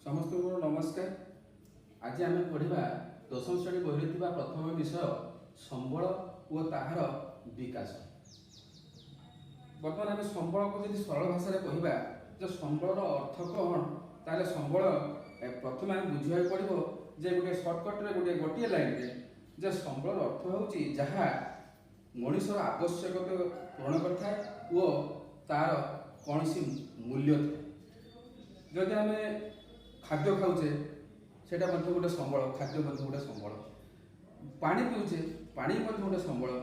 समस्त को नमस्कार। आज आम पढ़ा दशम श्रेणी बही प्रथम विषय संबल और ताहार विकास। बर्तमान आम संबल को जब सरल भाषा कहवा जो संबल अर्थ कौन ताले संबल प्रथम आम बुझा पड़ो जे गोटे सर्टकट्रे गोटे लाइन जे संबल अर्थ हूँ जहाँ मनुष्य आवश्यकता पूर्ण करता तार कौन सी मूल्य था। जदि आम खाद्य खाऊे से गोटे संबल, खाद्य गोटे संबल, पानी पीऊे पानी गोटे संबल,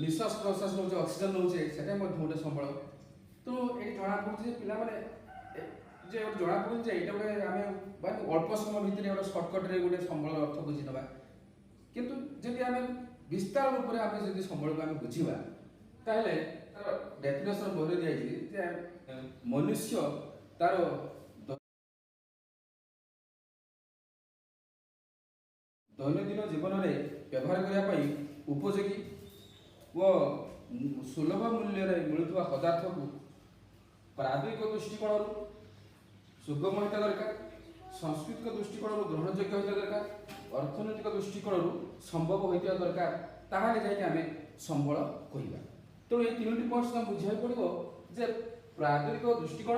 निश्वास प्रश्वास नौचे ऑक्सीजन नौचे से गोटे संबल। तो ये जना पड़े पिला जना पड़े ये गोटे आम अल्प समय भितर गोटे सर्टकट्रे गोटे संबल अर्थ बुझीना किंतु जदि आम विस्तार रूप से आम जब संबल को आम बुझा ताहले डेफिनेशन बहरे दिखाई मनुष्य तार दैनंदिन जीवन में व्यवहार करने उपयोगी व सुलभ मूल्य मिलुवा पदार्थ को प्राद्विक दृष्टिकोण सुगम होता दरकार, सांस्कृतिक दृष्टिकोण ग्रहणयोग्य होता दरकार, अर्थनैतिक दृष्टिकोण संभव होता दरकार, ताहले जाके आमे संबल कहवा। तेणु ये तीन पॉइंट्स आम बुझा पड़ो जे प्राद्विक दृष्टिकोण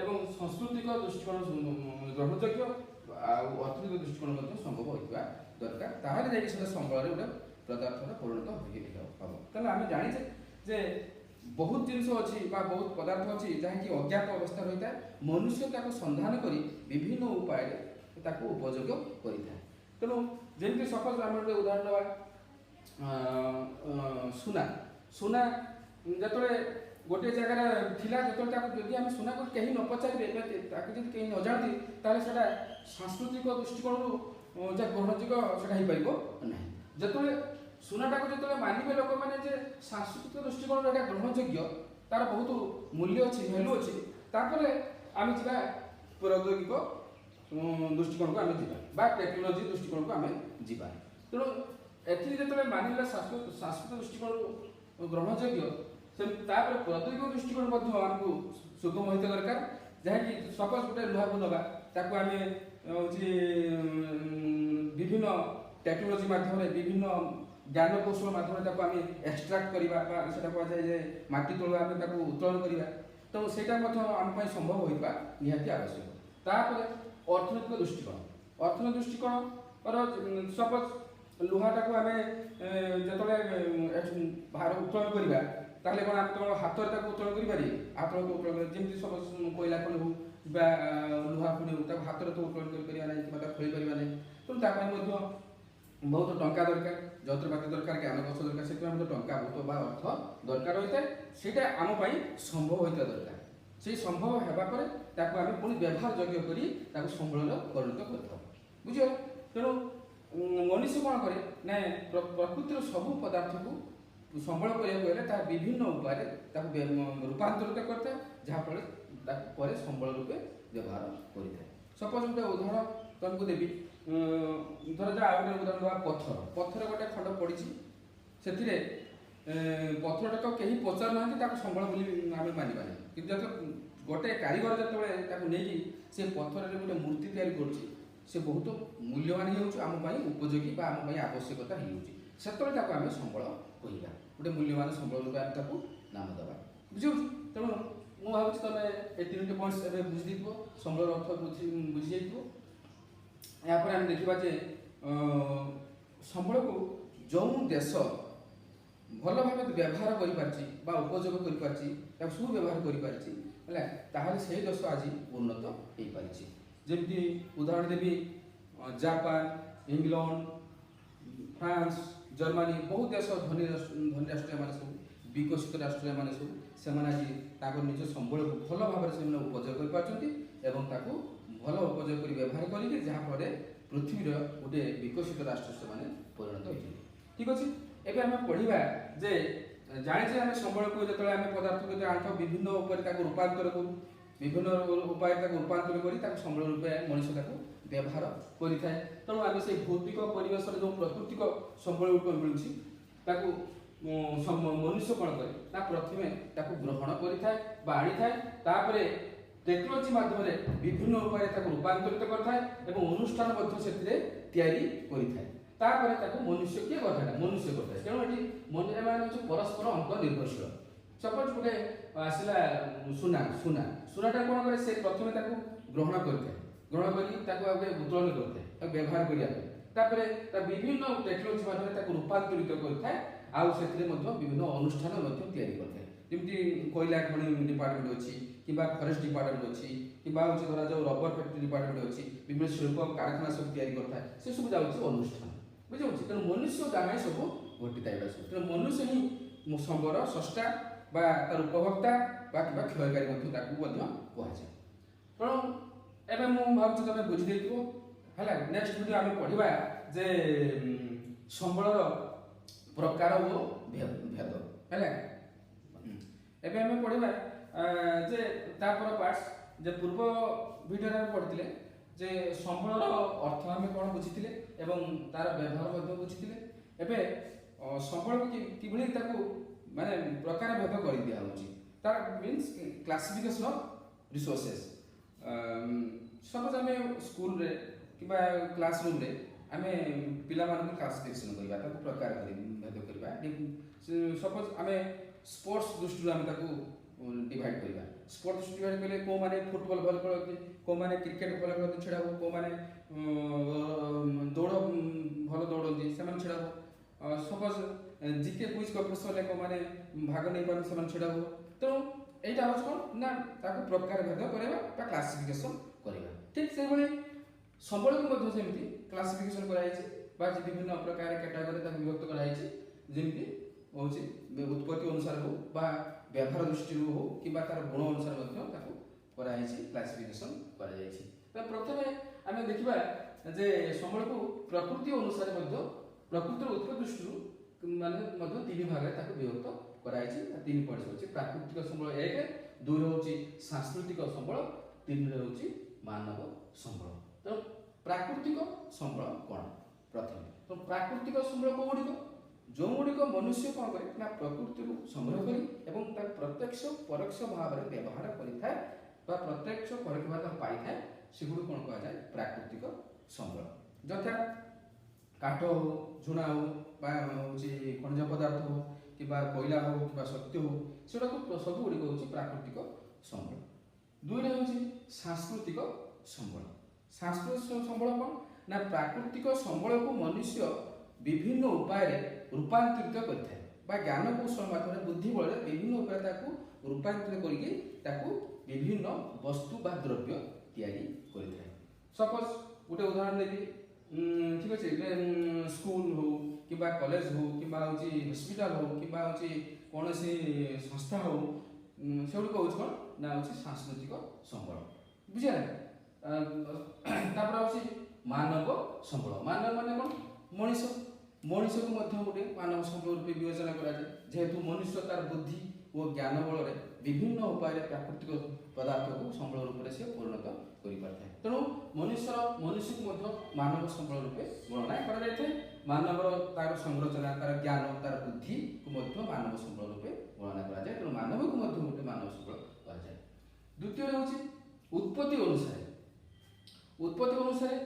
एवं सांस्कृतिक दृष्टिकोण ग्रहणयोग्य अर्थनैतिक दृष्टिकोण संभव होता दरकार, ताहले जाके से संबल गोटे पदार्थ परिणत हम। तेना आम जाचे जे बहुत जिनस अच्छी बहुत पदार्थ अच्छी जहाँकि अज्ञात अवस्था रही है, मनुष्य ताको संधान करी विभिन्न उपाय ताको उपयोग करिथा। तेणु जमी सपोज आम गोटे उदाहरण सुना सुना जो गोटे जगार थिला जब आम सुना को कहीं न पचारे कहीं न जानती ताले सेटा सांस्कृतिक दृष्टिकोण ग्रहणयोग्य सेटा हो पार ना। जो सुनाटा को जो मानवे लोक मैंने सांस्कृतिक दृष्टिकोण ग्रहणयोग्य तार बहुत मूल्य अच्छी भैल्यू अच्छी तापर आम जा प्रौद्योगिक दृष्टिकोण को आम जा टेक्नोलोजी दृष्टिकोण को आम जा। तेणु एथि मानिला सांस्कृतिक दृष्टिकोण ग्रहणयोग्य तापर प्रौद्योगिक दृष्टिकोण आमको सुगम होता दरकार। जहाँकि सपोज गोटे लुहा को नवा ताको आम विभिन्न टेक्नोलोजी माध्यम विभिन्न ज्ञान कौशल माध्यम आम एक्सट्राक्ट करवा से कहुए माटी तलु आम उत्तोलन करवा। तो सेटा आम संभव होता निहाती आवश्यक। तापर अर्थनैतिक दृष्टिकोण सपोज लुहाटा को आम जो बाहर उत्तोलन करवा ताहले कौन आम केवल हाथ में उत्तोलन करें हाथ उत्तोलन जमी सपोज कोयला खनि हो लुहा खनि हो हाथ में तो उत्तोलन कर खोल पार ना। तेणु बहुत टंका दरकार, जंत्रपाति दरकार, ज्ञान कौशल दरकार, से टंका बहुत अर्थ दरकार होता है। सीटा आम संभव होता दरकार। से संभव होगापर आम पुणी व्यवहार योग्य कर संबल परिणत कर बुझ। तेणु मनुष्य कौन करे ना प्रकृतिर सबू पदार्थ को संबल करने विभिन्न उपाय रूपांतरित करता है जहाँफल संबल रूपे व्यवहार करता है। सपोज गोटे उदाहरण तुमको देवी धर जा आगे उदाहरण पत्थर पत्थर गोटे खंड पड़ी से पत्थरटा तो कहीं पचार ना संबल बोली आम मानवा कि गोटे कारीगर जो नहीं से पत्थर गोटे मूर्ति तैयारी कर बहुत मूल्यवान होम उपयोगी आम आवश्यकता होते आम संबल कहवा गोटे मूल्यवान संबल रूप आम नाम देवा बुझे। तेणु मुझे भावी तुम ये तीन पॉइंट्स बुझी संबल अर्थ बुझी जाइए। यापर आम देखा जे संबल को जो देश भल भाव व्यवहार कर उपयोग कर सुव्यवहार कर से देश आज उन्नत हो पारी। जमी उदाहरण देवी जापान, इंग्लैंड, फ्रांस, जर्मनी बहुत देश धनी राष्ट्र मान सब विकसित राष्ट्र मान सब से आज निज संबल को भल भाव से उपयोग कर भल उपयोग कर व्यवहार करेंगे जहाँफल पृथ्वीर गोटे विकसित राष्ट्र से परिणत होती। ठीक अच्छे एवं आम पढ़ा जे जाने आम संबल को जो आम पदार्थ को आनी विभिन्न उपाय रूपांतर करूँ विभिन्न उपाय रूपांतर कर संबल रूपे मनुष्य व्यवहार करें। तेणु आम से भौतिक परिवेश जो प्राकृतिक संबल रूप मिलूँ मनुष्य कौन करे प्रथमे ग्रहण करें आनी था टेक्नोलोजी माध्यम विभिन्न उपाय रूपांतरित करता अनुष्ठान तैयारी करें मनुष्य किए करता मनुष्य करता तेणु ये परस्पर अंक निर्भरशील सपोज गोटे आसला सुना सुना सुनाटा कौन करे से प्रथम ग्रहण करता ग्रहण कर उत्तोलन करता व्यवहार करने विभिन्न टेक्नोलोजी माध्यम रूपांतरित करता आउ से विभिन्न अनुष्ठान तैयारी करता जमी कोयला खनि डिपार्टमेंट अच्छी कि फरेस्ट डिपार्टमेंट अच्छी कि धरा जो रबर फैक्ट्री डिपार्टमेंट अच्छी विभिन्न शिल्प कारखाना सब तैयारी करता है से सब जाऊँगी अनुष्ठान बुझे तेणु मनुष्य द्वारा सब घटी था तेणु मनुष्य ही संबर स्रष्टा तार उपभोक्ता कि क्षयकारी कहुए तेणु एवं मुझे भावी तुम बुझी है नेक्स्ट वीडियो आम पढ़ा जे संबल प्रकार और भेद है एवं आम पढ़ा जे तापर पार्ट्स जे पूर्व वीडियो में पढ़ते जे संबल अर्थ आम कौन बुझी एवं तार व्यवहार बुझी एवं संबल कि माने प्रकार भेद कर दिया तार means classification of resources suppose आम स्कूल रे कि क्लासरूम रे आम पिला मानक क्लासिफिकेशन करबा प्रकार भेद करबा सपोज आम स्पोर्ट्स दृष्टि आम डिवाइड करवा स्पोर्ट्स डिवाइड कले को माने फुटबॉल भल खेलती को माने क्रिकेट भल खेलती छेड़ा को माने दौड़ भल दौड़ती से छेड़ा सपोज जीके क्विज कम्पिटिशन को माने भाग नहीं पारन से छेड़ा तेणु यहाँ हूँ कौन ना प्रकार भेद करवा क्लासिफिकेशन करवा ठीक से संबल को सेमती क्लासिफिकेशन कराई विभिन्न प्रकार कैटेगरी विभक्त कराई जमी हूँ उत्पत्ति अनुसार हो व्यवहार दृष्टि हो कि तार गुण अनुसार कराई क्लासिफिकेशन कर प्रथम आम देखा जे संबल को प्रकृति अनुसार प्रकृतिर उत्पत्ति दृष्टि माने तीन भाग विभक्त कराई तीन पॉइंट अच्छे प्राकृतिक संबल एक दुई हूँ सांस्कृतिक संबल तीन हूँ मानव संबल तेणु प्राकृतिक संबल कौन प्रथम तो प्राकृतिक संबल कौन जो गुड़िक मनुष्य कौन करे ना प्रकृति संग्रह कर प्रत्यक्ष परोक्ष भाव में व्यवहार करें प्रत्यक्ष परोक्ष भाव पाई था सेगुड़ कौन कहुए प्राकृतिक संबल यथा काठ हो झुणा हो खनिज पदार्थ हो कि कोयला हो कि शक्ति हो सेटा सब गुड़िक हूँ प्राकृतिक संबल दुई हूँ सांस्कृतिक संबल सांस्कृतिक संबल कौन ना प्राकृतिक संबल को मनुष्य विभिन्न उपाय रूपांतरित करें ज्ञान कौशल माध्यम बुद्धि बल विभिन्न उपाय रूपांतरित करके विभिन्न वस्तु बा द्रव्य तैयारी करें सपोज गोटे उदाहरण देवी ठीक अच्छे स्कूल हो कि कॉलेज हो कि हॉस्पिटल हो कि कौन संस्था हो से गुड़िक हूँ कौन ना हूँ सांस्कृतिक संबल बुझे हूँ मानव संबल मानव मान कौन मनीष मनीष को गोटे मानव संबल रूप विवेचना कराए जेहेतु मनुष्य तार बुद्धि और ज्ञान बल विभिन्न उपाय प्राकृतिक पदार्थ को संबल रूप से परिणत कर तेणु मनुष्य को मानव संबल रूपे गणना कराए मानव तार संरचना तार ज्ञान तार बुद्धि को मानव संबल रूपे गणना कराए तेणु मानव को गोटे मानव संबल कहुए द्वितीय हूँ उत्पत्ति अनुसार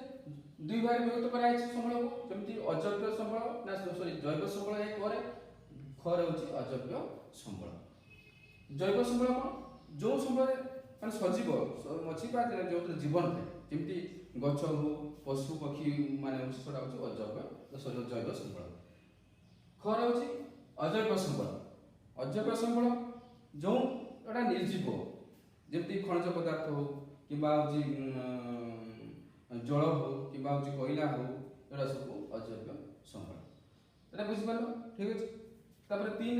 दुई भाग विभक्त कराई संबल को जमी अजैव संबल ना सॉरी जैव संबल एक खर हूँ अजैव संबल जैव संबल कौन जो संबल मान सजीव अच्छी जो जीवन थाए जमी गछ हो पशु पक्षी मान सेटा हूँ अजैव जैव संबल खर हूँ अजैव संबल जो निर्जीव जमी खनिज पदार्थ हो कि जल हो कि कोयला हो ये सब अजैव संबल यहाँ बुझीपार ठीक अच्छे तीन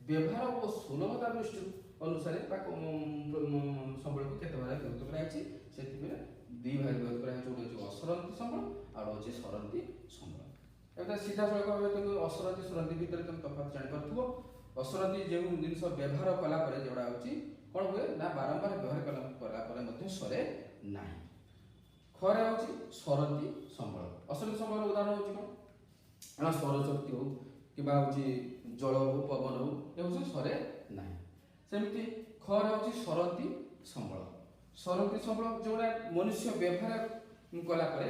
व्यवहार और सुलभता दृष्टि अनुसार संबल को केत भाग विभक्त कराई से दुई भाग विभक्त कराई गोटे असरंती संबल आउ हूँ सरंती संबल एवं सीधा सड़क असरंती सरंती भितर तुम तफात जापर असरंती जो जिन व्यवहार कलापर जोड़ा हूँ कौन हुए ना बारंबार व्यवहार कलापर सरे ना खरे हूँ सरंती संबल असरंती संबल उदाहरण हूँ कौन सौर शक्ति हो कि जल हो पवन हो ये हूँ सरे ना सेमती खर हूँ सरंती संबल ସରନ୍ତି ସମ୍ବଳ ଯେଉଁଟା ମନୁଷ୍ୟ ବ୍ୟବହାର କଲା ପରେ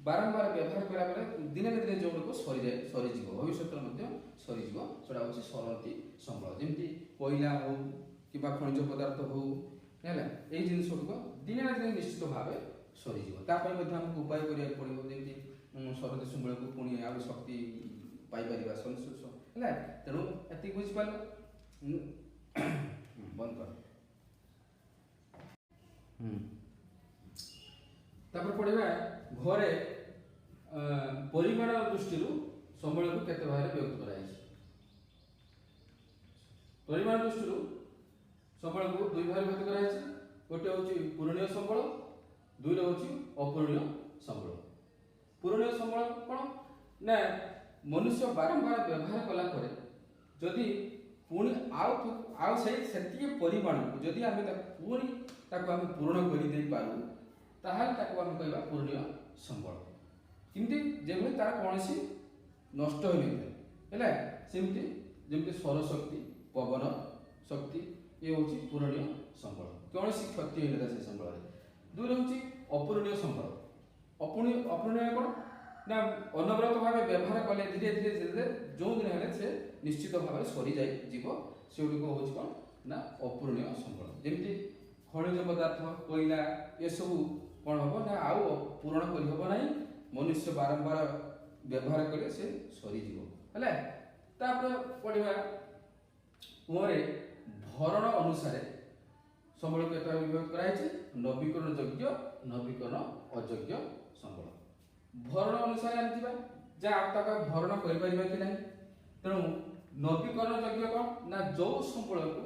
ବାରମ୍ବାର ବ୍ୟବହାର କଲା ପରେ ଦିନେ ନା ଦିନେ ଯେଉଁଗୁଡ଼ିକ ସରିଯିବ ଭବିଷ୍ୟତରେ ମଧ୍ୟ ସରିଯିବ ସେଟା ହେଉଛି ସରନ୍ତି ସମ୍ବଳ। ଯେମିତି କୋଇଲା ହେଉ କିମ୍ବା ଖଣିଜ ପଦାର୍ଥ ହେଉ ହେଲା ଏଇ ଜିନିଷ ଗୁଡ଼ିକ ଦିନେ ନା ଦିନେ ନିଶ୍ଚିତ ଭାବେ ସରିଯିବ। ତା ପାଇଁ ମଧ୍ୟ ଆମକୁ ଉପାୟ କରିବାକୁ ପଡ଼ିବ ଯେମିତି ସରନ୍ତି ସମ୍ବଳକୁ ପୁଣି ଆଉ ଶକ୍ତି ପାଇପାରିବା ହେଲା। ତେଣୁ ଏତିକି ବୁଝିପାରିଲ। ବନ୍ଦ କର। ତାପରେ ପଢିବା ଘରେ ପରିମାଣ ଦୃଷ୍ଟିରୁ ସମ୍ବଳକୁ କେତେ ଭାଗରେ ବିଭକ୍ତ କରାଯାଇଛି। ପରିମାଣ ଦୃଷ୍ଟିରୁ ସମ୍ବଳକୁ ଦୁଇ ଭାଗରେ ବିଭକ୍ତ କରାଯାଇଛି। ଗୋଟେ ହେଉଛି ପୂରଣୀୟ ସମ୍ବଳ, ଦୁଇରେ ହେଉଛି ଅପୂରଣୀୟ ସମ୍ବଳ। ପୂରଣୀୟ ସମ୍ବଳ କ'ଣ ନା ମନୁଷ୍ୟ ବାରମ୍ବାର ବ୍ୟବହାର କଲା ପରେ ଯଦି ପୁଣି ଆଉ ସେତିକି ପରିମାଣକୁ ଯଦି ଆମେ ପୁଣି ତାକୁ ଆମେ ପୂରଣ କରିଦେଇପାରୁ ତାହେଲେ ତାକୁ ଆମେ କହିବା ପୂରଣୀୟ ସମ୍ବଳ। କେମିତି ଯେଭଳି ତାର କୌଣସି ନଷ୍ଟ ହୋଇନଥାଏ ହେଲା। ସେମିତି ଯେମିତି ସୌରଶକ୍ତି, ପବନ ଶକ୍ତି ଇଏ ହେଉଛି ପୂରଣୀୟ ସମ୍ବଳ, କୌଣସି କ୍ଷତି ହୋଇନଥାଏ ସେ ସମ୍ବଳରେ। ଦୁଇରେ ହେଉଛି ଅପୂରଣୀୟ ସମ୍ବଳ। ଅପୂରଣୀୟ କ'ଣ ନା ଅନବରତ ଭାବେ ବ୍ୟବହାର କଲେ ଧୀରେ ଧୀରେ ଯେଉଁ ଦିନ ହେଲେ ସେ ନିଶ୍ଚିତ ଭାବରେ ସରିଯିବ। ସେଗୁଡ଼ିକ ହେଉଛି କ'ଣ ନା ଅପୂରଣୀୟ ସମ୍ବଳ। ଯେମିତି ଖଣିଜ ପଦାର୍ଥ, କୋଇଲା ଏସବୁ କ'ଣ ହେବ ନା ଆଉ ପୂରଣ କରିହେବ ନାହିଁ, ମନୁଷ୍ୟ ବାରମ୍ବାର ବ୍ୟବହାର କଲେ ସେ ସରିଯିବ ହେଲା। ତାପରେ ପଢ଼ିବା କୁଅଁରେ ଭରଣ ଅନୁସାରେ ସମ୍ବଳକୁ କେତେ ଭାବେ ବିଭକ୍ତ କରାଯାଇଛି। ନବୀକରଣ ଯୋଗ୍ୟ, ନବୀକରଣ ଅଯୋଗ୍ୟ ସମ୍ବଳ। ଭରଣ ଅନୁସାରେ ଜାଣିଥିବା ଯେ ଆଉ ତାକୁ ଭରଣ କରିପାରିବା କି ନାହିଁ। ତେଣୁ ନବୀକରଣ ଯୋଗ୍ୟ କ'ଣ ନା ଯେଉଁ ସମ୍ବଳକୁ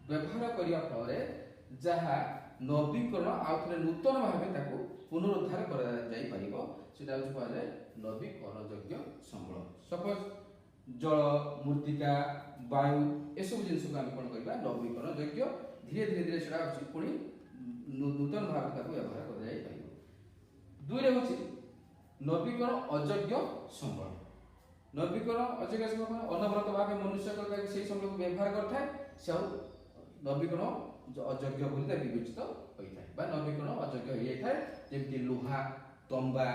ବ୍ୟବହାର କରିବା ଫଳରେ ଯାହା ନବୀକରଣ ଆଉ ଥରେ ନୂତନ ଭାବେ ତାକୁ ପୁନରୁଦ୍ଧାର କରାଯାଇପାରିବ ସେଟା ହେଉଛି କୁହାଯାଏ ନବୀକରଣ ଯୋଗ୍ୟ ସମ୍ବଳ। ସପୋଜ ଜଳ, ମୃତ୍ତିକା, ବାୟୁ ଏସବୁ ଜିନିଷକୁ ଆମେ କ'ଣ କରିବା ନବୀକରଣ ଯୋଗ୍ୟ। ଧୀରେ ଧୀରେ ସେଟା ହେଉଛି ପୁଣି ନୂତନ ଭାବେ ତାକୁ ବ୍ୟବହାର କରାଯାଇପାରିବ। ଦୁଇରେ ହେଉଛି ନବୀକରଣ ଅଯୋଗ୍ୟ ସମ୍ବଳ। ନବୀକରଣ ଅଯୋଗ୍ୟ ସମ୍ବଳ ଅନବରତ ଭାବେ ମନୁଷ୍ୟ ସେହି ସମ୍ବଳକୁ ବ୍ୟବହାର କରିଥାଏ, ସେ ଆଉ ନବୀକରଣ ଅଯୋଗ୍ୟ ବୋଲି ବିବେଚିତ ହୋଇଥାଏ ବା ନବୀକରଣ ଅଯୋଗ୍ୟ ହୋଇଯାଇଥାଏ। ଯେମିତି ଲୁହା, ତମ୍ବା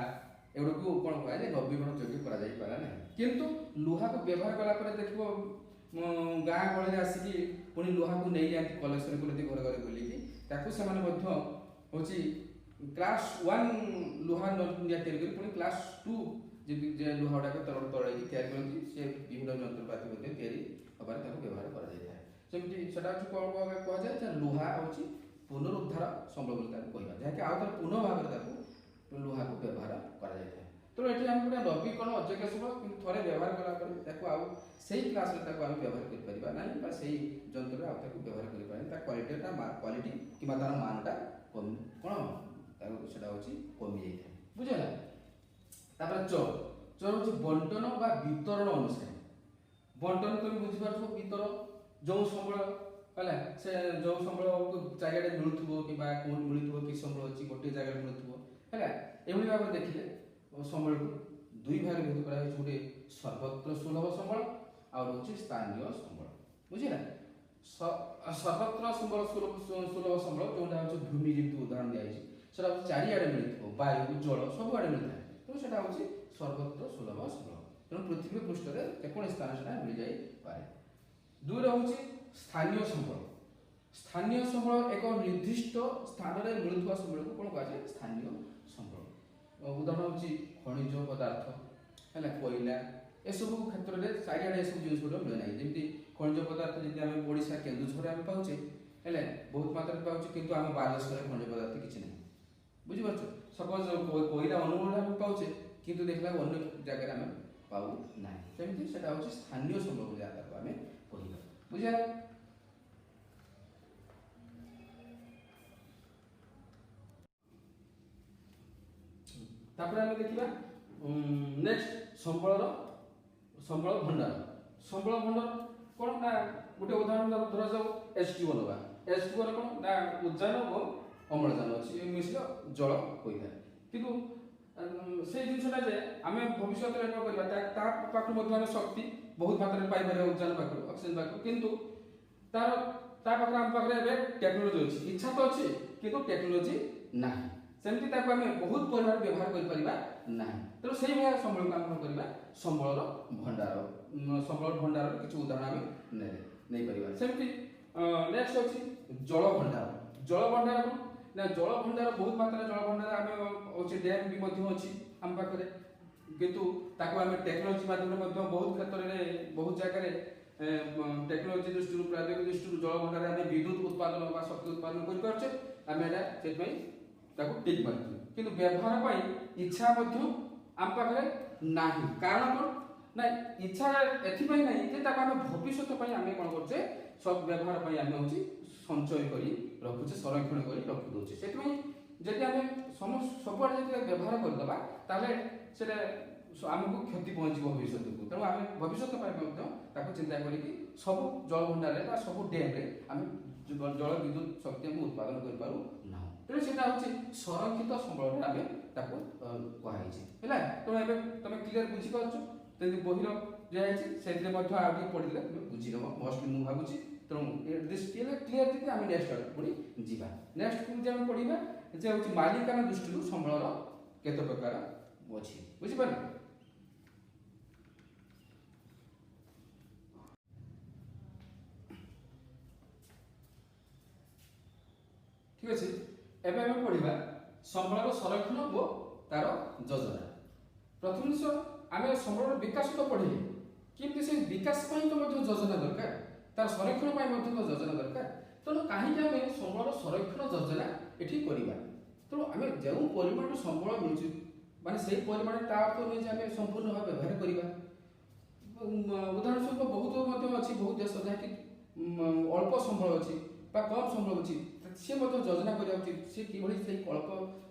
ଏଗୁଡ଼ିକୁ କ'ଣ କୁହାଯାଏ ନବୀକରଣ ଯୋଗ୍ୟ କରାଯାଇପାରେ ନାହିଁ। କିନ୍ତୁ ଲୁହାକୁ ବ୍ୟବହାର କଲା ପରେ ଦେଖିବ ଗାଁ ଗହଳିରେ ଆସିକି ପୁଣି ଲୁହାକୁ ନେଇଯାଆନ୍ତି କଲେକ୍ସନ କରନ୍ତି ଘରେ ଘରେ ବୁଲିକି, ତାକୁ ସେମାନେ ମଧ୍ୟ ହେଉଛି କ୍ଲାସ୍ 1 ଲୁହା ତିଆରି କରି ପୁଣି କ୍ଲାସ୍ 2 ଯେ ଲୁହା ଗୁଡ଼ାକ ତରଳେଇକି ତିଆରି କରନ୍ତି, ସେ ବିଭିନ୍ନ ଯନ୍ତ୍ରପାତି ମଧ୍ୟ ତିଆରି ହେବାରେ ତାକୁ ବ୍ୟବହାର କରାଯାଇଥାଏ। ସେମିତି ସେଟା ହେଉଛି କ'ଣ କୁହାଯାଏ ଯେ ଲୁହା ହେଉଛି ପୁନରୁଦ୍ଧାର ସମ୍ବଳ ବୋଲି ତାକୁ କହିବା, ଯାହାକି ଆଉ ଥରେ ପୁନଃ ଭାବରେ ତାକୁ ଲୁହାକୁ ବ୍ୟବହାର କରାଯାଇଥାଏ। ତେଣୁ ଏଠି ଆମେ ଗୋଟେ ନବୀକରଣ ଅଯୋଗ୍ୟ ସମ୍ବଳ, କିନ୍ତୁ ଥରେ ବ୍ୟବହାର କଲା ପରେ ତାକୁ ଆଉ ସେଇ କ୍ଲାସରେ ତାକୁ ଆମେ ବ୍ୟବହାର କରିପାରିବା ନାହିଁ ବା ସେଇ ଯନ୍ତ୍ରରେ ଆଉ ତାକୁ ବ୍ୟବହାର କରିପାରିବା ନାହିଁ। ତା କ୍ୱାଲିଟି କିମ୍ବା ତାର ମାନଟା କ'ଣ ତାକୁ ସେଟା ହେଉଛି କମିଯାଇଥାଏ। ବୁଝିଲା। ତାପରେ ଚର ହେଉଛି ବଣ୍ଟନ ବା ବିତରଣ ଅନୁସାରେ। ବଣ୍ଟନ তুমি ବୁଝିପାରୁଥିବ, ବିତରଣ ଯେଉଁ ସମ୍ବଳ ହେଲା ସେ ଯେଉଁ ସମ୍ବଳ ଚାରିଆଡ଼େ ମିଳୁଥିବ କିମ୍ବା କେଉଁଠି ମିଳୁଥିବ କି ସମ୍ବଳ ଅଛି ଗୋଟିଏ ଜାଗାରେ ମିଳୁଥିବ ହେଲା। ଏଭଳି ଭାବରେ ଦେଖିଲେ ସମ୍ବଳକୁ ଦୁଇ ଭାଗରେ ବିଭକ୍ତ କରାଯାଇଛି। ଗୋଟେ ସର୍ବତ୍ର ସୁଲଭ ସମ୍ବଳ ଆଉ ହେଉଛି ସ୍ଥାନୀୟ ସମ୍ବଳ। ବୁଝିଲା। ସର୍ବତ୍ର ସୁଲଭ ସମ୍ବଳ ଯେଉଁଟା ହେଉଛି ଭୂମି, ଯେମିତି ଉଦାହରଣ ଦିଆଯାଇଛି ସେଟା ହେଉଛି ଚାରିଆଡ଼େ ମିଳିଥିବ, ବାୟୁ, ଜଳ ସବୁଆଡ଼େ ମିଳିଥାଏ। ତେଣୁ ସେଟା ହେଉଛି ସର୍ବତ୍ର ସୁଲଭ ସମ୍ବଳ। ତେଣୁ ପୃଥିବୀ ପୃଷ୍ଠରେ ଯେକୌଣସି ସ୍ଥାନ ସେଟା ମିଳିଯାଇପାରେ। ଦୁଇରେ ହେଉଛି ସ୍ଥାନୀୟ ସମ୍ବଳ। ସ୍ଥାନୀୟ ସମ୍ବଳ ଏକ ନିର୍ଦ୍ଦିଷ୍ଟ ସ୍ଥାନରେ ମିଳୁଥିବା ସମ୍ବଳକୁ କ'ଣ କୁହାଯାଏ ସ୍ଥାନୀୟ ସମ୍ବଳ। ଉଦାହରଣ ହେଉଛି ଖଣିଜ ପଦାର୍ଥ ହେଲା, କୋଇଲା ଏସବୁ କ୍ଷେତ୍ରରେ ଚାରିଆଡ଼େ ଏସବୁ ଜିନିଷ ଗୁଡ଼ିକ ମିଳେ ନାହିଁ। ଯେମିତି ଖଣିଜ ପଦାର୍ଥ ଯେମିତି ଆମେ ଓଡ଼ିଶା କେନ୍ଦୁଝରରେ ଆମେ ପାଉଛେ ହେଲେ ବହୁତ ମାତ୍ରାରେ ପାଉଛେ, କିନ୍ତୁ ଆମ ବାଲେଶ୍ୱରରେ ଖଣିଜ ପଦାର୍ଥ କିଛି ନାହିଁ। ବୁଝିପାରୁଛ। ସପୋଜ କୋଇଲା ଅନୁଗୁଳରେ ଆମେ ପାଉଛେ, କିନ୍ତୁ ଦେଖିଲା ଅନ୍ୟ ଜାଗାରେ ଆମେ ପାଉ ନାହିଁ। ସେମିତି ସେଟା ହେଉଛି ସ୍ଥାନୀୟ ସମ୍ବଳ ବୋଲି ତାକୁ ଆମେ କହିବା। ବୁଝିଲା। ତାପରେ ଆମେ ଦେଖିବା ନେକ୍ସଟ ସମ୍ବଳ ଭଣ୍ଡାର। ସମ୍ବଳ ଭଣ୍ଡାର କ'ଣ ନା ଗୋଟେ ଉଦାହରଣ ଧରାଯାଉ H2O ନେବା। H2O କ'ଣ ନା ଉଦ୍ଜାନ ଓ ଅମ୍ଳଜାନ ଅଛି, ମିଶିଲେ ଜଳ ହୋଇଥାଏ। କିନ୍ତୁ ସେଇ ଜିନିଷଟା ଯେ ଆମେ ଭବିଷ୍ୟତରେ କ'ଣ କରିବା ତା ପାଖରୁ ମଧ୍ୟ ଆମେ ଶକ୍ତି ବହୁତ ମାତ୍ରାରେ ପାଇପାରିବା ଉଦ୍ଜାନ ପାଖରୁ, ଅକ୍ସିଜେନ ପାଖରୁ। କିନ୍ତୁ ତା ପାଖରେ ଆମ ପାଖରେ ଏବେ ଟେକ୍ନୋଲୋଜି ଅଛି, ଇଚ୍ଛା ତ ଅଛି କିନ୍ତୁ ଟେକ୍ନୋଲୋଜି ନାହିଁ। ସେମିତି ତାକୁ ଆମେ ବହୁତ ପରିମାଣ ବ୍ୟବହାର କରିପାରିବା ନାହିଁ। ତେଣୁ ସେଇଭଳିଆ ସମ୍ବଳକୁ ଆମେ କ'ଣ କରିବା, ସମ୍ବଳର ଭଣ୍ଡାରର କିଛି ଉଦାହରଣ ଆମେ ନେଇପାରିବା। ସେମିତି ନେକ୍ସଟ ଅଛି ଜଳ ଭଣ୍ଡାର। ଜଳ ଭଣ୍ଡାର କ'ଣ ନା, ଜଳ ଭଣ୍ଡାର ବହୁତ ମାତ୍ରାରେ ଜଳ ଭଣ୍ଡାର ଆମେ ଅଛି, ଡ୍ୟାମ୍ ବି ମଧ୍ୟ ଅଛି ଆମ ପାଖରେ, କିନ୍ତୁ ତାକୁ ଆମେ ଟେକ୍ନୋଲୋଜି ମାଧ୍ୟମରେ ମଧ୍ୟ ବହୁତ କ୍ଷେତ୍ରରେ ବହୁତ ଜାଗାରେ ଟେକ୍ନୋଲୋଜି ଦୃଷ୍ଟିରୁ ପ୍ରାକୃତିକ ଦୃଷ୍ଟିରୁ ଜଳ ଭଣ୍ଡାରରେ ଆମେ ବିଦ୍ୟୁତ ଉତ୍ପାଦନ ବା ଶକ୍ତି ଉତ୍ପାଦନ କରିପାରୁଛେ। ଆମେ ଏଇଟା ସେଥିପାଇଁ ତାକୁ ଟିକ୍ ମାରୁଛୁ, କିନ୍ତୁ ବ୍ୟବହାର ପାଇଁ ଇଚ୍ଛା ମଧ୍ୟ ଆମ ପାଖରେ ନାହିଁ। କାରଣ କ'ଣ ନା, ଇଚ୍ଛା ଏଥିପାଇଁ ନାହିଁ ଯେ ତାକୁ ଆମେ ଭବିଷ୍ୟତ ପାଇଁ ଆମେ କ'ଣ କରୁଛେ, ସବୁ ବ୍ୟବହାର ପାଇଁ ଆମେ ହେଉଛି ସଞ୍ଚୟ କରି ରଖୁଛେ, ସଂରକ୍ଷଣ କରି ରଖିଦେଉଛେ। ସେଥିପାଇଁ ଯଦି ଆମେ ସବୁଆଡ଼େ ଯଦି ବ୍ୟବହାର କରିଦେବା ତାହେଲେ ସେଇଟା ଆମକୁ କ୍ଷତି ପହଞ୍ଚିବ ଭବିଷ୍ୟତକୁ। ତେଣୁ ଆମେ ଭବିଷ୍ୟତ ପାଇଁ ମଧ୍ୟ ତାକୁ ଚିନ୍ତା କରିକି ସବୁ ଜଳ ଭଣ୍ଡାରରେ ବା ସବୁ ଡ୍ୟାମ୍ରେ ଆମେ ଜଳ ବିଦ୍ୟୁତ ଶକ୍ତି ଆମେ ଉତ୍ପାଦନ କରିପାରୁ ନାହୁଁ। ତେଣୁ ସେଇଟା ହେଉଛି ସଂରକ୍ଷିତ ସମ୍ବଳରେ ଆମେ ତାକୁ କୁହାଯାଇଛି ହେଲା। ତେଣୁ ଏବେ ତମେ କ୍ଲିୟର ବୁଝିପାରୁଛ, ଯେମିତି ବହିର ଦିଆଯାଇଛି ସେଥିରେ ମଧ୍ୟ ଆଉ ଟିକେ ପଢ଼ିଲେ ତମେ ବୁଝିଦେବ ମୋଷ୍ଟଲି ମୁଁ ଭାବୁଛି। ତେଣୁ କ୍ଲିୟର ଯଦି ଆମେ ନେକ୍ସଟ ପୁଣି ଯିବା। ନେକ୍ସଟ ଯେ ଆମେ ପଢ଼ିବା ଯେ ହେଉଛି ମାଲିକାନା ଦୃଷ୍ଟିରୁ ସମ୍ବଳର କେତେ ପ୍ରକାର ଅଛି, ବୁଝିପାରିଲେ? ଠିକ ଅଛି, ଏବେ ଆମେ ପଢ଼ିବା ସମ୍ବଳର ସଂରକ୍ଷଣ ଓ ତାର ଯୋଜନା। ପ୍ରଥମ ଜିନିଷ, ଆମେ ସମ୍ବଳର ବିକାଶ ତ ପଢ଼ିଲେ, କିନ୍ତୁ ସେ ବିକାଶ ପାଇଁ ତ ମଧ୍ୟ ଯୋଜନା ଦରକାର, ତାର ସଂରକ୍ଷଣ ପାଇଁ ମଧ୍ୟ ତ ଯୋଜନା ଦରକାର। ତେଣୁ କାହିଁକି ଆମେ ସମ୍ବଳର ସଂରକ୍ଷଣ ଯୋଜନା ଏଠି କରିବା? ତେଣୁ ଆମେ ଯେଉଁ ପରିମାଣର ସମ୍ବଳ ମିଳୁଛି ମାନେ ସେଇ ପରିମାଣରେ ତା ଅର୍ଥ ନୁହେଁ ଯେ ଆମେ ସମ୍ପୂର୍ଣ୍ଣ ଭାବେ ବ୍ୟବହାର କରିବା। ଉଦାହରଣ ସ୍ୱରୂପ ବହୁତ ମଧ୍ୟ ଅଛି, ବହୁତ ଦେଶ ଯାହାକି ଅଳ୍ପ ସମ୍ବଳ ଅଛି ବା କମ୍ ସମ୍ବଳ ଅଛି, ସେ ମଧ୍ୟ ଯୋଜନା କରିବା ଉଚିତ ସେ କିଭଳି ସେଇ ଅଳ୍ପ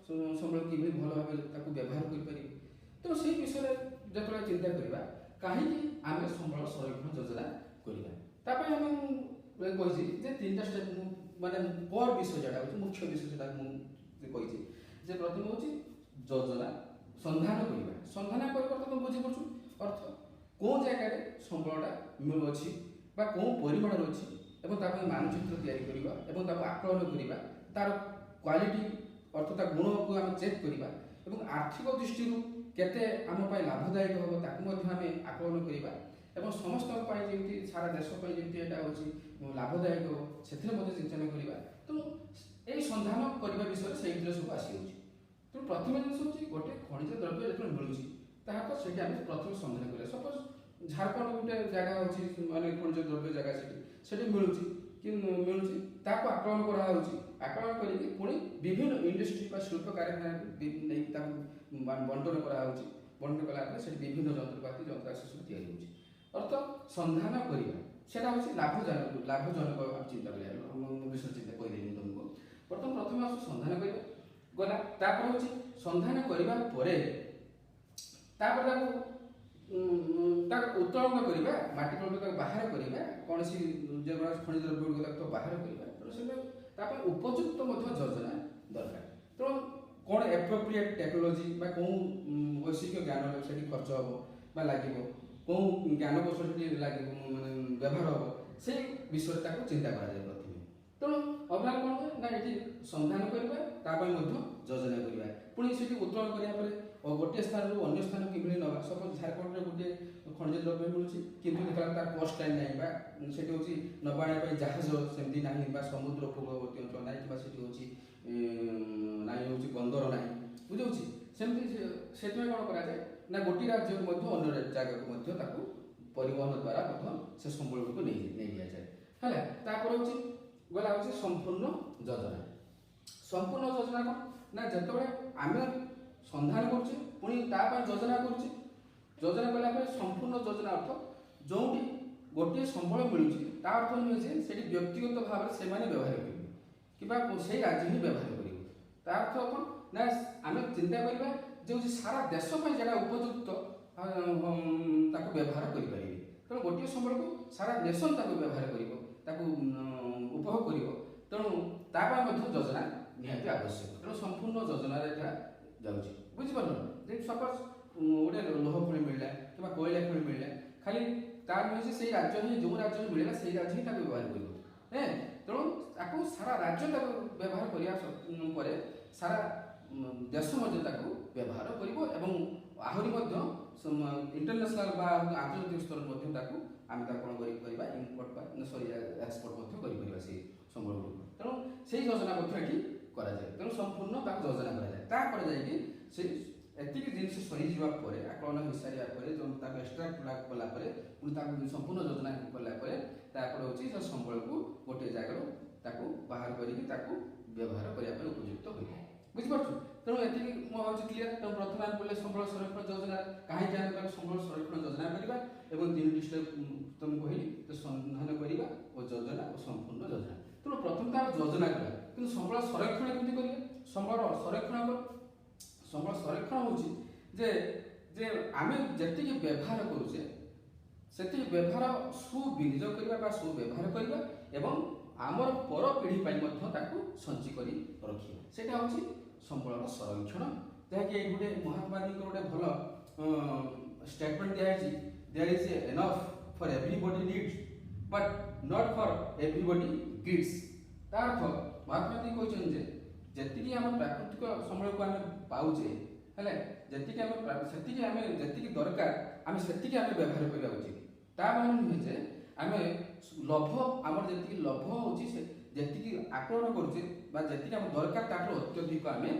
ସମ୍ବଳ କିଭଳି ଭଲ ଭାବେ ତାକୁ ବ୍ୟବହାର କରିପାରିବେ। ତେଣୁ ସେଇ ବିଷୟରେ ଯେତେବେଳେ ଚିନ୍ତା କରିବା, କାହିଁକି ଆମେ ସମ୍ବଳ ସଂରକ୍ଷଣ ଯୋଜନା କରିବା, ତା ପାଇଁ ଆମେ କହିଛି ଯେ ତିନିଟା ଷ୍ଟେପ୍, ମାନେ କୋର୍ ବିଷୟ ଯେଉଁଟା ହେଉଛି ମୁଖ୍ୟ ବିଷୟ ସେଟା ମୁଁ କହିଛି ଯେ ପ୍ରଥମେ ହେଉଛି ଯୋଜନା ସନ୍ଧାନ କରିବା। ସନ୍ଧାନ କରିବା ତ ତମେ ବୁଝିପାରୁଛୁ ଅର୍ଥ, କେଉଁ ଜାଗାରେ ସମ୍ବଳଟା ମିଳୁଅଛି ବା କେଉଁ ପରିମାଣରେ ଅଛି ଏବଂ ତା ପାଇଁ ମାନଚିତ୍ର ତିଆରି କରିବା ଏବଂ ତାକୁ ଆକଳନ କରିବା, ତାର କ୍ୱାଲିଟି ଅର୍ଥ ତା ଗୁଣକୁ ଆମେ ଚେକ୍ କରିବା ଏବଂ ଆର୍ଥିକ ଦୃଷ୍ଟିରୁ କେତେ ଆମ ପାଇଁ ଲାଭଦାୟକ ହେବ ତାକୁ ମଧ୍ୟ ଆମେ ଆକଳନ କରିବା ଏବଂ ସମସ୍ତଙ୍କ ପାଇଁ ଯେମିତି ସାରା ଦେଶ ପାଇଁ ଯେମିତି ଏଇଟା ହେଉଛି ଲାଭଦାୟକ ହେବ ସେଥିରେ ମଧ୍ୟ ଚିନ୍ତନ କରିବା। ତେଣୁ ଏହି ସନ୍ଧାନ କରିବା ବିଷୟରେ ସେଇ ଭିତରେ ସବୁ ଆସିଯାଉଛି। ତେଣୁ ପ୍ରଥମ ଜିନିଷ ହେଉଛି ଗୋଟେ ଖଣିଜ ଦ୍ରବ୍ୟ ଯେତେବେଳେ ମିଳୁଛି ତାହା ତ ସେଇଠି ଆମେ ପ୍ରଥମେ ସନ୍ଧାନ କରିବା। ସପୋଜ ଝାଡ଼ଖଣ୍ଡ ଗୋଟେ ଜାଗା ଅଛି, ମାନେ ଖଣିଜ ଦ୍ରବ୍ୟ ଜାଗା ସେଠି ମିଳୁଛି ତାକୁ ଆକଳନ କରାହେଉଛି, ଆକଳନ କରିକି ପୁଣି ବିଭିନ୍ନ ଇଣ୍ଡଷ୍ଟ୍ରି ବା ଶିଳ୍ପ କାରଖାନାକୁ ନେଇକି ତାକୁ ବଣ୍ଟନ କରାହେଉଛି। ବଣ୍ଟନ କଲା ପରେ ସେଠି ବିଭିନ୍ନ ଯନ୍ତ୍ରପାତି ଯନ୍ତ୍ରାଂଶ ସବୁ ତିଆରି ହେଉଛି। ଅର୍ଥ ସନ୍ଧାନ କରିବା ସେଇଟା ହେଉଛି ଲାଭଜନକ ଚିନ୍ତା କରିବା ବିଷୟରେ ଚିନ୍ତା କହିଦେଲି ମୁଁ ତୁମକୁ। ପ୍ରଥମେ ଆସୁଛି ସନ୍ଧାନ କରିବା ଗଲା, ତାପରେ ହେଉଛି ସନ୍ଧାନ କରିବା ପରେ ତାପରେ ତାକୁ ଉତ୍ତୋଳନ କରିବା, ମାଟି ତଳକୁ ତାକୁ ବାହାର କରିବା, କୌଣସି ଯେକୌଣସି ଖଣିଜ ଦ୍ରବ୍ୟ ଗୁଡ଼ିକ ତାକୁ ବାହାର କରିବା। ତେଣୁ ସେଟା ତା ପାଇଁ ଉପଯୁକ୍ତ ମଧ୍ୟ ଯୋଜନା ଦରକାର। ତେଣୁ କ'ଣ ଏପ୍ରୋପ୍ରିଏଟ୍ ଟେକ୍ନୋଲୋଜି ବା କେଉଁ ବୈଷୟିକ ଜ୍ଞାନ ସେଠି ଖର୍ଚ୍ଚ ହେବ ବା ଲାଗିବ, କେଉଁ ଜ୍ଞାନକୌଶଳ ସେଠି ଲାଗିବ ମାନେ ବ୍ୟବହାର ହେବ, ସେଇ ବିଷୟରେ ତାକୁ ଚିନ୍ତା କରାଯାଏ ପ୍ରଥମେ। ତେଣୁ ଅଭିଯାନ କ'ଣ ହୁଏ ନା ଏଠି ସନ୍ଧାନ କରିବା, ତା ପାଇଁ ମଧ୍ୟ ଯୋଜନା କରିବା, ପୁଣି ସେଠି ଉତ୍ତୋଳନ କରିବା ପରେ ଗୋଟିଏ ସ୍ଥାନରୁ ଅନ୍ୟ ସ୍ଥାନ କିଭଳି ନେବା। ସପୋଜ ଝାଡ଼ଖଣ୍ଡରେ ଗୋଟିଏ ଖଣିଜ ଦ୍ରବ୍ୟ ମିଳୁଛି କିନ୍ତୁ ଦେଖିଲା ତାର କୋଷ୍ଟ ଲାଇନ୍ ନାହିଁ ବା ସେଠି ହେଉଛି ନେବା ଆଣିବା ପାଇଁ ଜାହାଜ ସେମିତି ନାହିଁ ବା ସମୁଦ୍ର ଉପକୂଳବର୍ତ୍ତୀ ଅଞ୍ଚଳ ନାହିଁ କିମ୍ବା ସେଠି ହେଉଛି ନାହିଁ ହେଉଛି ବନ୍ଦର ନାହିଁ, ବୁଝାଉଛି। ସେମିତି ସେଥିପାଇଁ କ'ଣ କରାଯାଏ ନା ଗୋଟିଏ ରାଜ୍ୟରୁ ମଧ୍ୟ ଅନ୍ୟ ଜାଗାକୁ ମଧ୍ୟ ତାକୁ ପରିବହନ ଦ୍ୱାରା ମଧ୍ୟ ସେ ସମ୍ବଳକୁ ନେଇ ଦିଆଯାଏ ହେଲା। ତାପରେ ହେଉଛି ଗଲା ହେଉଛି ସମ୍ପୂର୍ଣ୍ଣ ଯୋଜନା। ସମ୍ପୂର୍ଣ୍ଣ ଯୋଜନା କ'ଣ ନା ଯେତେବେଳେ ଆମେ ସନ୍ଧାନ କରୁଛେ ପୁଣି ତା ପାଇଁ ଯୋଜନା କରୁଛେ, ଯୋଜନା କଲା ପରେ ସମ୍ପୂର୍ଣ୍ଣ ଯୋଜନା ଅର୍ଥ ଯେଉଁଠି ଗୋଟିଏ ସମ୍ବଳ ମିଳୁଛି ତା ଅର୍ଥ ନୁହେଁ ଯେ ସେଠି ବ୍ୟକ୍ତିଗତ ଭାବରେ ସେମାନେ ବ୍ୟବହାର କରିବେ କିମ୍ବା ସେଇ ରାଜ୍ୟ ହିଁ ବ୍ୟବହାର କରିବେ। ତା ଅର୍ଥ କ'ଣ ନା ଆମେ ଚିନ୍ତା କରିବା ଯେ ହେଉଛି ସାରା ଦେଶ ପାଇଁ ଯେଉଁଟା ଉପଯୁକ୍ତ ତାକୁ ବ୍ୟବହାର କରିପାରିବେ। ତେଣୁ ଗୋଟିଏ ସମ୍ବଳକୁ ସାରା ନେସନ୍ ତାକୁ ବ୍ୟବହାର କରିବ, ତାକୁ ଉପଭୋଗ କରିବ। ତେଣୁ ତା ପାଇଁ ମଧ୍ୟ ଯୋଜନା ନିହାତି ଆବଶ୍ୟକ। ତେଣୁ ସମ୍ପୂର୍ଣ୍ଣ ଯୋଜନାରେ ଏଟା ଯାଉଛି, ବୁଝିପାରିଲ। ଯେ ସପୋଜ ଗୋଟେ ଲୌହ ଖଣି ମିଳିଲା କିମ୍ବା କୋଇଲା ଖଣି ମିଳିଲା, ଖାଲି ତାର ନୁହେଁ ଯେ ସେଇ ରାଜ୍ୟ ହିଁ ଯେଉଁ ରାଜ୍ୟରେ ମିଳିଲା ସେଇ ରାଜ୍ୟ ହିଁ ତାକୁ ବ୍ୟବହାର କରିବ। ତେଣୁ ତାକୁ ସାରା ରାଜ୍ୟ ତାକୁ ବ୍ୟବହାର କରିବା ପରେ ସାରା ଦେଶ ମଧ୍ୟ ତାକୁ ବ୍ୟବହାର କରିବ ଏବଂ ଆହୁରି ମଧ୍ୟ ଇଣ୍ଟରନ୍ୟାସନାଲ ବା ଆନ୍ତର୍ଜାତିକ ସ୍ତରରେ ମଧ୍ୟ ତାକୁ ଆମେ ତାକୁ କ'ଣ କରିବା ଇମ୍ପୋର୍ଟ ବା ଏକ୍ସପୋର୍ଟ ମଧ୍ୟ କରିପାରିବା ସେଇ ସମ୍ବଳ ଗୁଡ଼ିକ। ତେଣୁ ସେଇ ଯୋଜନା ମଧ୍ୟ ଏଠି କରାଯାଏ। ତେଣୁ ସମ୍ପୂର୍ଣ୍ଣ ତାକୁ ଯୋଜନା କରାଯାଏ। ତାପରେ ଯାଇକି ସେ ଏତିକି ଜିନିଷ ସରିଯିବା ପରେ ଆକଳନ ହୋଇସାରିବା ପରେ ତାକୁ ଏକ୍ସଟ୍ରାକ୍ଟ କଲା ପରେ ପୁଣି ତାକୁ ସମ୍ପୂର୍ଣ୍ଣ ଯୋଜନା କଲା ପରେ ତାପରେ ହେଉଛି ସେ ସମ୍ବଳକୁ ଗୋଟିଏ ଜାଗାରୁ ତାକୁ ବାହାର କରିକି ତାକୁ ବ୍ୟବହାର କରିବା ପାଇଁ ଉପଯୁକ୍ତ ହୋଇଥାଏ। ବୁଝିପାରୁଛୁ? ତେଣୁ ଏତିକି ମୁଁ ଭାବୁଛି କ୍ଲିୟର। ତେଣୁ ପ୍ରଥମେ ଆମେ ବୋଲେ ସମ୍ବଳ ସଂରକ୍ଷଣ ଯୋଜନା କାହିଁକି ଆମେ ତାକୁ ସମ୍ବଳ ସଂରକ୍ଷଣ ଯୋଜନା କରିବା ଏବଂ 3ଟି ଷ୍ଟେପ୍ ତୁମକୁ କହିଲି ଯେ ସନ୍ଧାନ କରିବା ଓ ଯୋଜନା ଓ ସମ୍ପୂର୍ଣ୍ଣ ଯୋଜନା। ତେଣୁ ପ୍ରଥମେ ତ ଆମେ ଯୋଜନା କରିବା, କିନ୍ତୁ ସମ୍ବଳ ସଂରକ୍ଷଣ କେମିତି କରିବା? ସମ୍ବଳ ସଂରକ୍ଷଣ ହେଉଛି ଯେ ଆମେ ଯେତିକି ବ୍ୟବହାର କରୁଛେ ସେତିକି ବ୍ୟବହାର ସୁବିନିଯୋଗ କରିବା ବା ସୁବ୍ୟବହାର କରିବା ଏବଂ ଆମର ପର ପିଢ଼ି ପାଇଁ ମଧ୍ୟ ତାକୁ ସଞ୍ଚି କରି ରଖିବା। ସେଇଟା ହେଉଛି ସମ୍ବଳର ସଂରକ୍ଷଣ, ଯାହାକି ଏଇ ଗୋଟେ ମହାତ୍ମା ଗାନ୍ଧୀଙ୍କର ଗୋଟେ ଭଲ ଷ୍ଟେଟମେଣ୍ଟ ଦିଆଯାଇଛି, there is enough for everybody needs but not for everybody greeds. ତା ଅର୍ଥ ମହାତ୍ମା ଗାନ୍ଧୀ କହିଛନ୍ତି ଯେ ଯେତିକି ଆମ ପ୍ରାକୃତିକ ସମ୍ବଳକୁ ଆମେ ପାଉଛେ ହେଲେ ଯେତିକି ଦରକାର ଆମେ ସେତିକି ବ୍ୟବହାର କରିବା ଉଚିତ। ତା ମାନେ ନୁହେଁ ଯେ ଆମେ ଆମର ଯେତିକି ଲୋଭ ହେଉଛି ସେ ଯେତିକି ଆକଳନ କରୁଛେ ବା ଯେତିକି ଆମ ଦରକାର ତାଠାରୁ ଅତ୍ୟଧିକ ଆମେ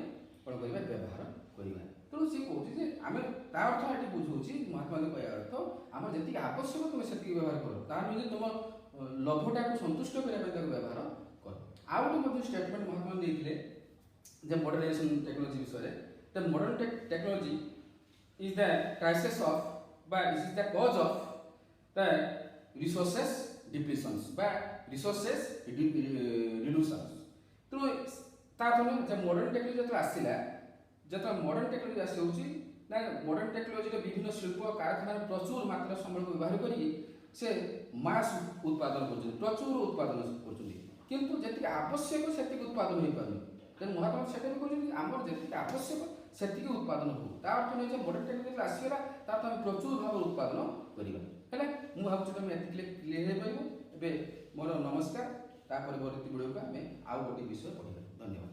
କ'ଣ କରିବା ବ୍ୟବହାର କରିବା। ତେଣୁ ସେ କହୁଛି ଯେ ଆମେ ତା ଅର୍ଥ ଏଠି ବୁଝଉଛି ମହାତ୍ମା ଗାନ୍ଧୀ କହିବା ଅର୍ଥ ଆମର ଯେତିକି ଆବଶ୍ୟକ ତୁମେ ସେତିକି ବ୍ୟବହାର କର, ତାହା ନୁହେଁ ଯେ ତୁମ ଲୋଭଟାକୁ ସନ୍ତୁଷ୍ଟ କରିବା ପାଇଁ ତାକୁ ବ୍ୟବହାର କର। ଆଉ ଗୋଟେ ମଧ୍ୟ ଷ୍ଟେଟମେଣ୍ଟ ମହାତ୍ମା ଗାନ୍ଧୀ ଦେଇଥିଲେ ଯେ ମଡର୍ଣ୍ଣାଇଜେସନ ଟେକ୍ନୋଲୋଜି ବିଷୟରେ। The modern technology is the crisis of ବା is the cause of the resources depletions बा रिसोर्सेस रिड्यूशंस। तेणु तार जो मॉडर्न टेक्नोलॉजी जो आसला जो मॉडर्न टेक्नोलॉजी आसी ना मॉडर्न टेक्नोलॉजी विभिन्न शिल्प कारखाना प्रचुर मात्रा संबल को व्यवहार करी से मास उत्पादन कर प्रचुर उत्पादन कर किंतु जी आवश्यक से उत्पादन हो पार। तेणु महात्मा से आमर जी आवश्यक से उत्पादन हो अर्थ नहीं मॉडर्न टेक्नोलॉजी आसगला तार आम प्रचुर भाव उत्पादन करवा है। मुझे भावुँ तुम ये क्लीयर हो पार। मोर नमस्कार। परवर्ती वीडियो को आम आउ गोटे विषय पढ़ा। धन्यवाद।